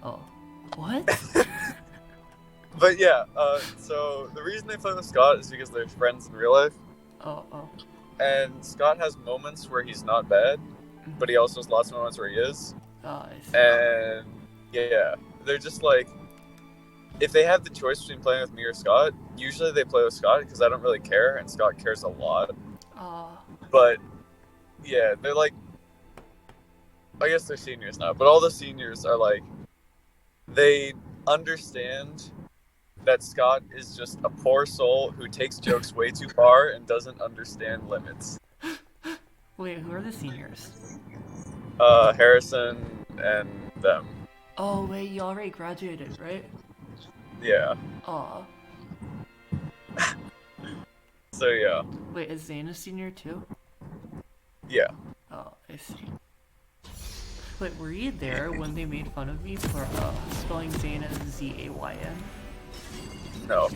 Oh. What? But yeah, so the reason they play with Scott is because they're friends in real life. Oh. And Scott has moments where he's not bad, but he also has lots of moments where he is. I see. And yeah, they're just like, if they have the choice between playing with me or Scott, usually they play with Scott because I don't really care, and Scott cares a lot. But yeah, they're like, I guess they're seniors now, but all the seniors are like, they understand that Scott is just a poor soul who takes jokes way too far and doesn't understand limits. Wait, who are the seniors? Harrison and them. Oh wait, you already graduated, right? Yeah. Aw. So yeah. Wait, is Zane a senior too? Yeah. Oh, I see. Wait, were you there when they made fun of me for spelling Zane as Z-A-Y-N? No.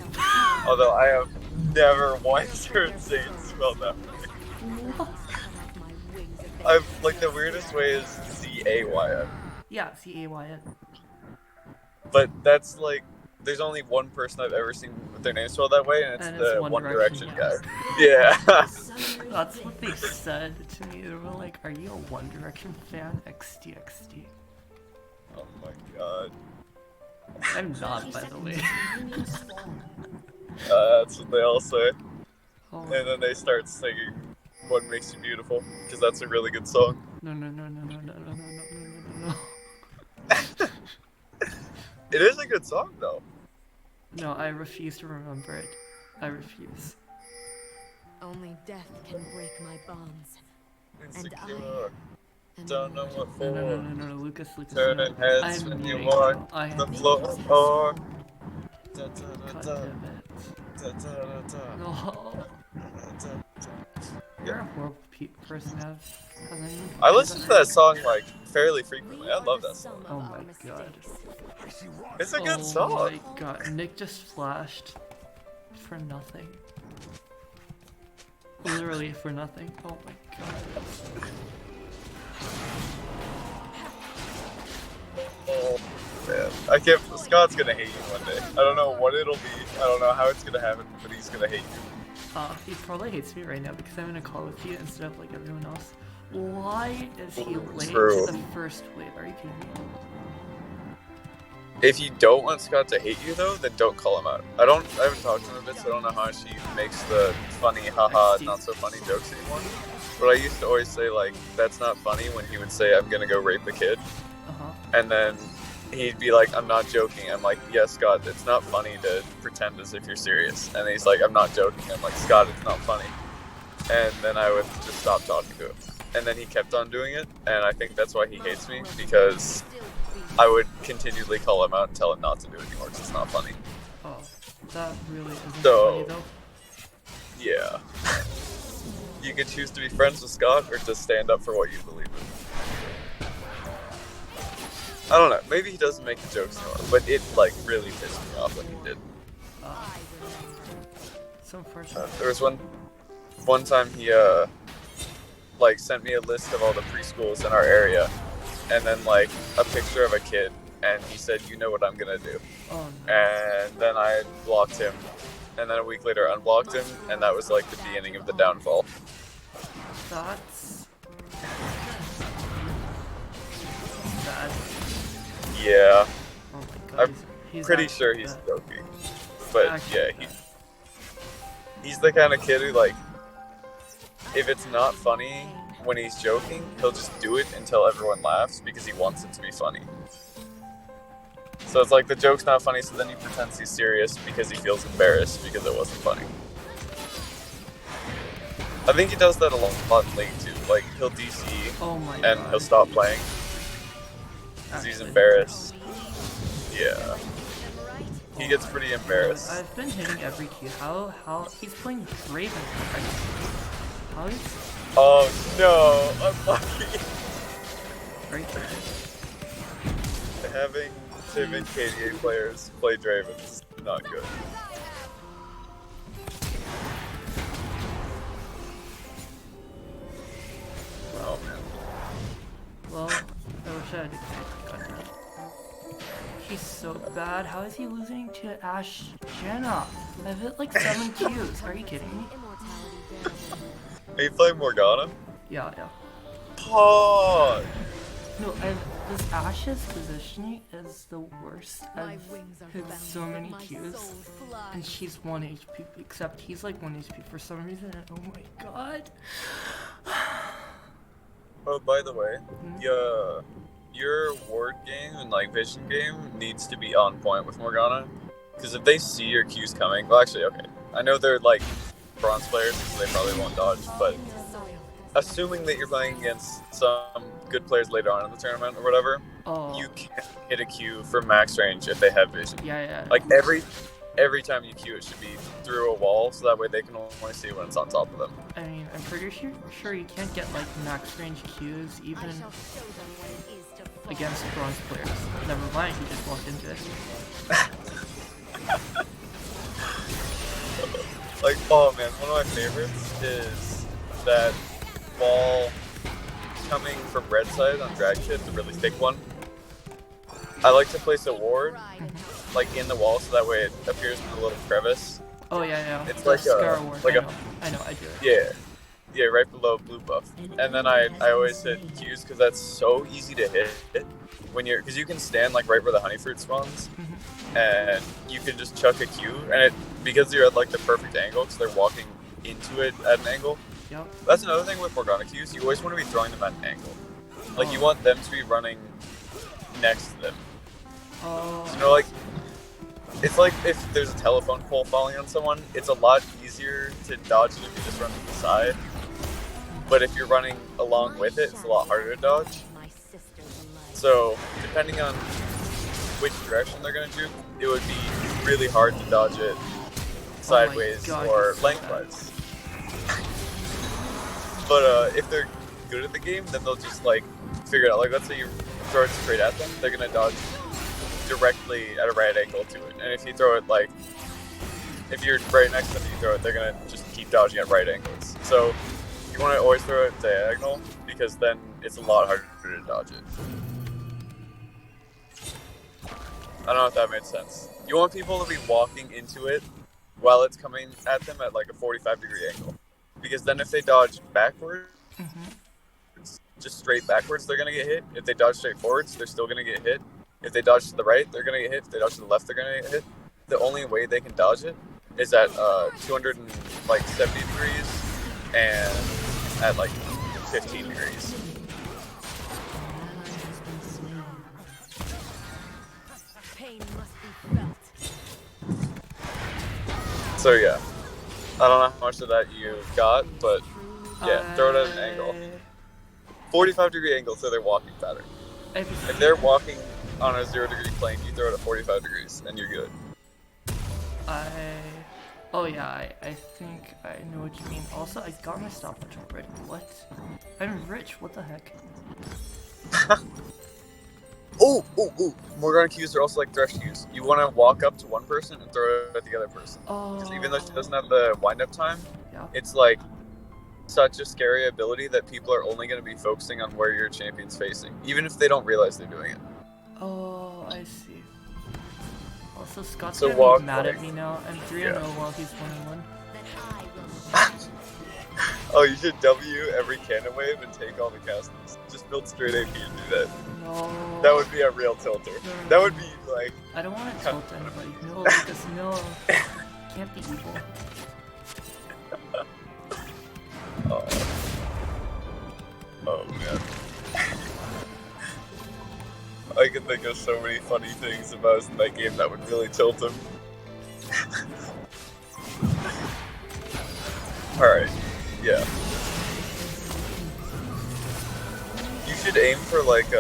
Although I have never once heard Zane spelled that way. What? I've, like, the weirdest way is Z-A-Y-N. Yeah, Z-A-Y-N. But that's like, there's only one person I've ever seen with their name spelled that way, and it's the One Direction guy. Yeah. That's what they said to me. They were like, are you a One Direction fan? XD. Oh my god. I'm not, by the way. That's what they all say. Oh. And then they start singing What Makes You Beautiful, because that's a really good song. No. It is a good song, though. No, I refuse to remember it. I refuse. Only death can break my bonds. Insecure. Don't know what for. No, Lucas. Turning heads when you walk the floor. God damn it. No. You're a horrible person, I listen to that song, like, fairly frequently. I love that song. Oh my god. It's a good song. Oh my god, Nick just flashed for nothing. Literally for nothing. Oh my god. Oh man, I can't. Scott's gonna hate you one day. I don't know what it'll be. I don't know how it's gonna happen, but he's gonna hate you. He probably hates me right now because I'm in a call with you instead of like everyone else. Why is he late True. to the first wave? Are you kidding me? If you don't want Scott to hate you though, then don't call him out. I haven't talked to him a bit, so I don't know how she makes the funny, haha, not so funny jokes anymore. But I used to always say, like, that's not funny when he would say, I'm gonna go rape a kid. And then he'd be like, I'm not joking. I'm like, yes, Scott, it's not funny to pretend as if you're serious. And he's like, I'm not joking. I'm like, Scott, it's not funny. And then I would just stop talking to him. And then he kept on doing it, and I think that's why he hates me, because I would continually call him out and tell him not to do it anymore because it's not funny. Oh, that really isn't funny though. Yeah. You could choose to be friends with Scott or just stand up for what you believe in. I don't know, maybe he doesn't make the jokes anymore, but it, like, really pissed me off when he did. So unfortunate. There was one time he, like, sent me a list of all the preschools in our area, and then, like, a picture of a kid, and he said, you know what I'm gonna do. Oh, no. And then I blocked him, and then a week later unblocked him, and that was, like, the beginning of the downfall. That's bad. Yeah. Oh my god. I'm pretty sure he's joking. But, yeah, he's the kind of kid who, like, if it's not funny when he's joking, he'll just do it until everyone laughs because he wants it to be funny. So it's like the joke's not funny, so then he pretends he's serious because he feels embarrassed because it wasn't funny. I think he does that a lot in League too. Like, he'll DC and he'll stop playing because he's embarrassed. Yeah. He gets pretty embarrassed. I've been hitting every Q. How he's playing draven. How is... Oh no, I'm lucky. Right there. Having timid KDA players play draven is not good. Oh man. Well, I wish I had gotten that. He's so bad. How is he losing to Ashe Janna? I've hit like 7 Qs. Are you kidding me? Are you playing Morgana? Yeah. Pog! No, this Ashe's positioning is the worst. I've hit so many Qs, and she's 1 HP, except he's like 1 HP for some reason, and oh my god. Oh, by the way, your ward game and like vision game needs to be on point with Morgana, because if they see your Qs coming, well, actually, okay, I know they're like bronze players, so they probably won't dodge, but assuming that you're playing against some good players later on in the tournament or whatever, you can hit a Q for max range if they have vision. Yeah. Like every time you Q, it should be through a wall, so that way they can only see when it's on top of them. I mean, I'm pretty sure you can't get like max range Qs even against bronze players. Never mind, you just walked into it. Like, oh man, one of my favorites is that wall coming from red side on drag shit, the really thick one. I like to place a ward like in the wall, so that way it appears in a little crevice. Oh yeah. It's the like scar a, ward. like I know, I do it. Yeah, right below blue buff. And then I always hit Qs because that's so easy to hit when you're, because you can stand like right where the honey fruit spawns, and you can just chuck a Q, and it, because you're at like the perfect angle, because they're walking into it at an angle. Yep. That's another thing with Morgana Qs. You always want to be throwing them at an angle. Like you want them to be running next to them. So, you know, like it's like if there's a telephone pole falling on someone, it's a lot easier to dodge it if you just run to the side. But if you're running along with it, it's a lot harder to dodge. So depending on which direction they're gonna juke, it would be really hard to dodge it sideways or lengthwise. But if they're good at the game, then they'll just like figure it out. Like let's say you throw it straight at them, they're gonna dodge directly at a right angle to it. And if you throw it like, if you're right next to them, you throw it, they're gonna just keep dodging at right angles. So you want to always throw it diagonal, because then it's a lot harder to dodge it. I don't know if that made sense. You want people to be walking into it while it's coming at them at like a 45-degree angle. Because then if they dodge backwards, just straight backwards, they're going to get hit. If they dodge straight forwards, they're still going to get hit. If they dodge to the right, they're going to get hit. If they dodge to the left, they're going to get hit. The only way they can dodge it is at 270 degrees and at like 15 degrees. So yeah, I don't know how much of that you got, but yeah, throw it at an angle. 45-degree angle, so they're walking pattern. If they're walking on a 0-degree plane, you throw it at 45 degrees, and you're good. I think I know what you mean. Also, I got my stopwatch already. What? I'm rich, what the heck? Oh! Morgana Qs are also like thresh Qs. You want to walk up to one person and throw it at the other person. Because even though she doesn't have the wind-up time, it's like such a scary ability that people are only going to be focusing on where your champion's facing, even if they don't realize they're doing it. Oh, I see. Also, Scott's so gonna be mad at me now. I'm 3-0 while he's 1-1. Oh, you should W every cannon wave and take all the castles. Just build straight AP and do that. No. That would be a real tilter. No. That would be like... I don't want to tilt anybody. No, because no. Can't be evil. Oh man. I can think of so many funny things if I was in that game that would really tilt him. Alright, yeah. You should aim for like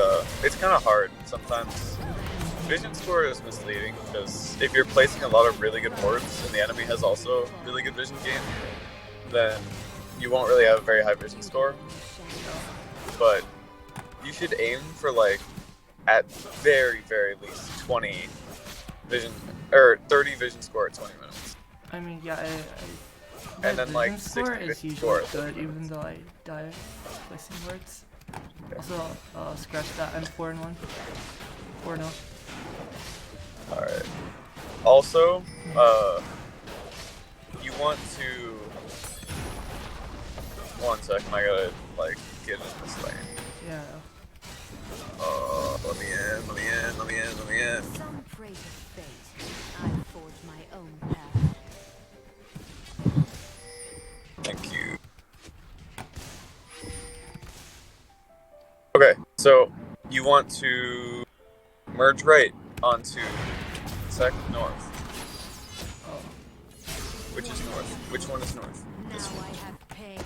it's kind of hard sometimes. Vision score is misleading because if you're placing a lot of really good wards and the enemy has also really good vision game, then you won't really have a very high vision score. But you should aim for like at very least 20 vision or 30 vision score at 20 minutes. I mean, yeah, and then like score 60 is vision usually score. good, even though I die placing words. Also, scratch that. I'm 4-1. 4-0. Also, you want to... One second, I gotta, like, get in this lane. Yeah. Let me in. Some pray to fate. I forge my own path. Thank you. Okay, so you want to merge right onto north. Oh. Which is north? Which one is north? Now This one. I have pain.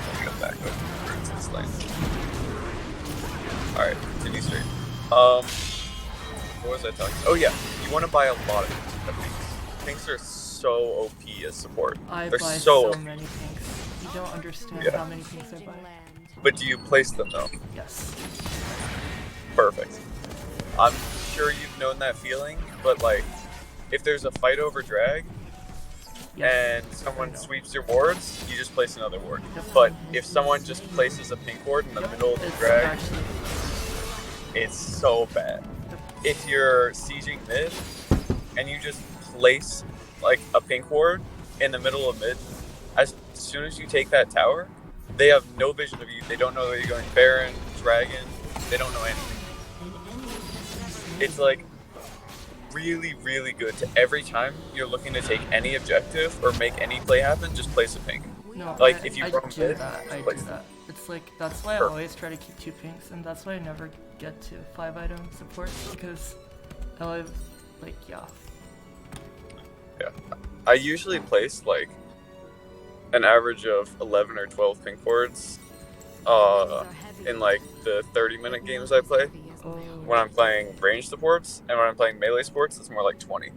Let me go back over to this lane. Alright, continue straight. What was I talking about? Oh yeah, you want to buy a lot of pinks. Pinks are so OP as support. I They're buy so so many pinks. You don't understand Yeah. how many pinks I buy. But do you place them though? Yes. Perfect. I'm sure you've known that feeling, but like, if there's a fight over drag, Yes. and someone sweeps your wards, you just place another ward. Yep. But if someone just places a pink ward in the middle of the It's drag, actually it's so bad. If you're sieging mid, and you just place like a pink ward in the middle of mid, as soon as you take that tower, they have no vision of you. They don't know that you're going Baron, Dragon, they don't know anything. It's like really, really good to every time you're looking to take any objective or make any play happen, just place a pink. no. Like, I, if you I roam do mid, that. I do place that. It's like that's why I Sure. always try to keep 2 pinks, and that's why I never get to 5 item support because I live like yeah. Yeah. I usually place like an average of 11 or 12 pink wards in like the 30-minute games I play. Oh. When I'm playing ranged supports, and when I'm playing melee sports, it's more like 20.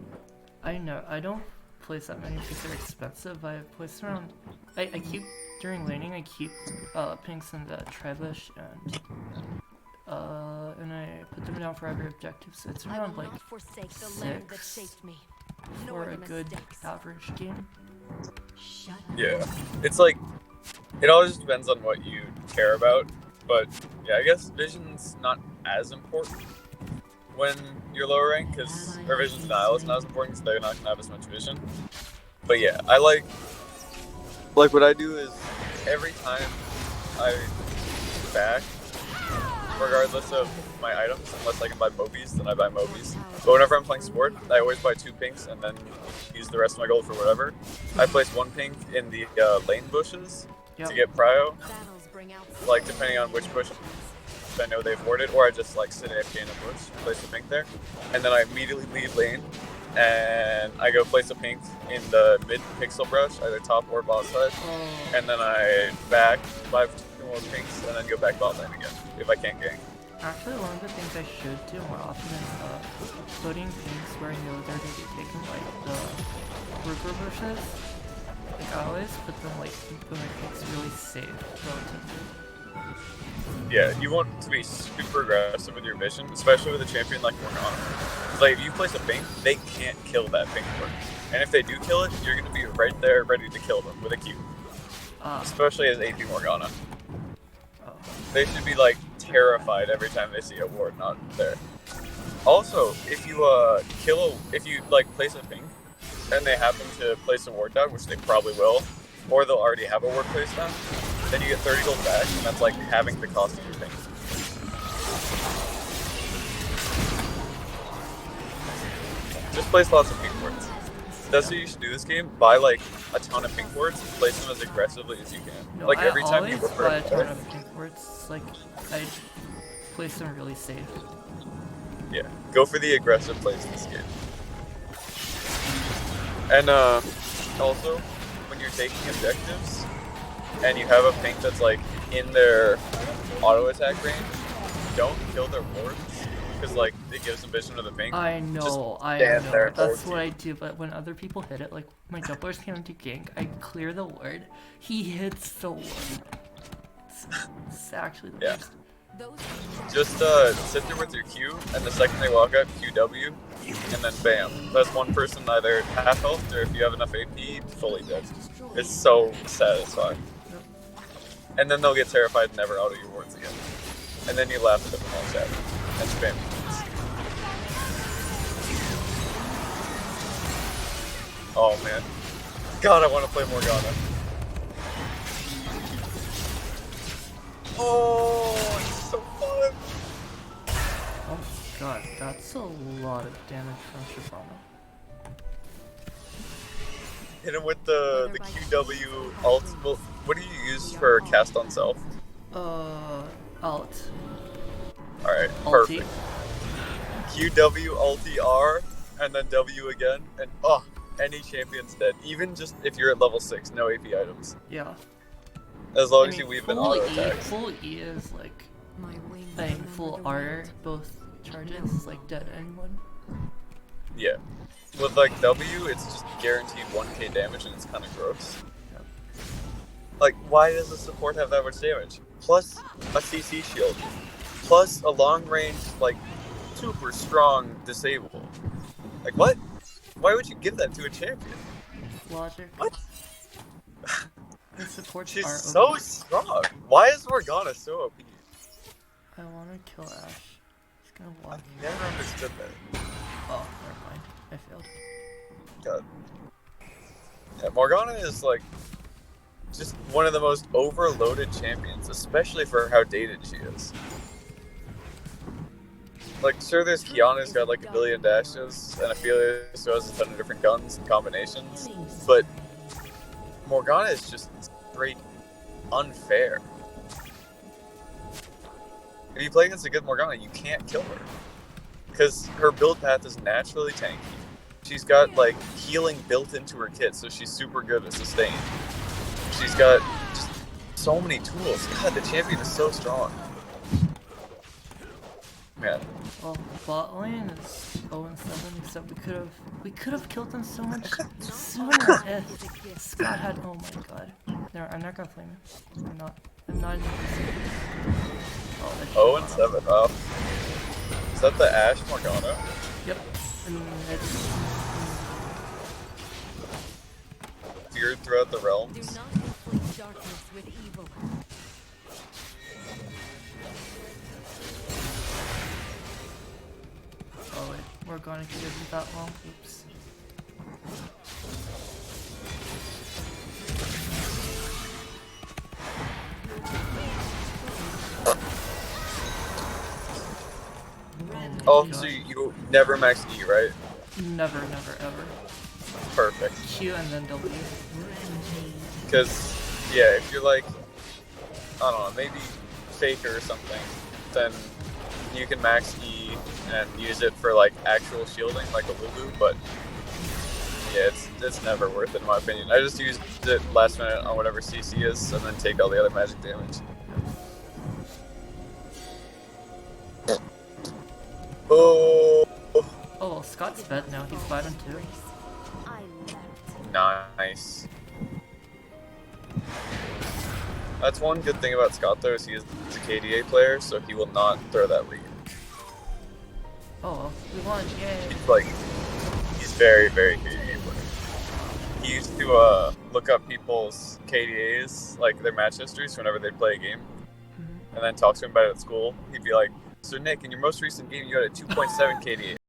I know. I don't place that many because they're expensive. I place around. I keep during laning. I keep pinks in the trebush and I put them down for every objective. So it's around like forsake the land that 6 shaped me. for Nor a the good mistakes. average game. Shut Yeah. It's like, it always depends on what you care about. But yeah, I guess vision's not as important when you're lower rank, because or vision denial is not as important because they're not gonna have as much vision. But yeah, I like what I do is every time I back, regardless of my items, unless I can buy Mobies, then I buy Mobies. But whenever I'm playing sport, I always buy 2 pinks and then use the rest of my gold for whatever. I place 1 pink in the lane bushes to get prio, battles bring out like depending on which bush I know they've warded, or I just like sit AFK in a bush, place a pink there, and then I immediately leave lane and I go place a pink in the mid pixel brush, either top or bot side, and then I back, buy 2 more pinks, and then go back bot lane again if I can't gank. Actually, one of the things I should do more often is putting pinks where I know they're going to be taking like the river bushes. Like I always put them like when my pink's really safe relatively. Yeah, you want to be super aggressive with your vision, especially with a champion like Morgana. Like, if you place a pink, they can't kill that pink ward. And if they do kill it, you're going to be right there ready to kill them with a Q. Especially as AP Morgana. Oh. They should be, like, terrified every time they see a ward not there. Also, if you, place a pink, and they happen to place a ward down, which they probably will, or they'll already have a ward placed down, then you get 30 gold back, and that's like having the cost of your things. Just place lots of pink wards. That's what you should do this game. Buy like a ton of pink wards and place them as aggressively as you can. No, like I every time you always refer buy a ton of pink wards. Like I place them really safe. Yeah, go for the aggressive plays in this game. And also, when you're taking objectives, and you have a pink that's like in their auto attack range, don't kill their wards, because like it gives them vision of the pink. I know, I stand know. there and That's hold what I do. But when other people hit it, like my jumblers came to gank, I clear the ward. He hits the ward. It's actually the best. Just sit there with your Q, and the second they walk out, QW, and then bam. That's one person either half health, or if you have enough AP, fully dead. It's so satisfying. And then they'll get terrified and never auto your wards again. And then you laugh at them all sad. And spam. Oh man. God, I want to play Morgana. Oh, it's so fun. Oh my god, that's a lot of damage from Shyvana. Hit him with the QW ult. Well, what do you use for cast on self? Alt. Alright, Ulti. perfect. QW, ulti R, and then W again, and any champion's dead. Even just if you're at level 6, no AP items. Yeah. As long as you weave in full auto E, attacks. full E is like, My wings like remember full the R, world. both charges, is like dead anyone. Yeah. With like W, it's just guaranteed 1k damage and it's kind of gross. Yep. Like, why does the support have that much damage? Plus a CC shield. Plus a long range, like, super strong disable. Like, what? Why would you give that to a champion? Logic. What? The supports She's are so OP. strong. Why is Morgana so OP? I wanna kill Ashe. He's gonna walk. I've never understood that. Oh, never mind. I failed. God. Yeah, Morgana is like just one of the most overloaded champions, especially for how dated she is. Like, sure, there's Kiana's got like a billion dashes, and Ophelia still has a ton of different guns and combinations, but Morgana is just straight unfair. If you play against a good Morgana, you can't kill her. Because her build path is naturally tanky. She's got, like, healing built into her kit, so she's super good at sustain. She's got just so many tools. God, the champion is so strong. Man. Well, bot lane is 0-7, except we could have killed them so much sooner if Scott had. Oh my god. No, I'm not gonna flame him. I'm not even Oh, and 7. Oh. Is that the Ashe Morgana? Yep. And it's Feared throughout the Do realms. not inflict darkness with evil. oh wait, we're gonna keep it that long. Oops. Oh, my so gosh. you never max E, right? Never, never, ever. Perfect. Q and then W. Because, yeah, if you're like, I don't know, maybe Faker or something, then you can max E and use it for like actual shielding, like a Lulu, but yeah, it's never worth it in my opinion. I just used it last minute on whatever CC is and then take all the other magic damage. Oh, Oh well, Scott's fed now. He's 5-2. I left. nice. That's one good thing about Scott though, is he is a KDA player, so he will not throw that lead. Oh well, we won! Yay! He's very, very KDA player. He used to look up people's KDAs, like their match histories, whenever they play a game, and then talk to him about it at school. He'd be like, "So Nick, in your most recent game, you had a 2.7 KDA.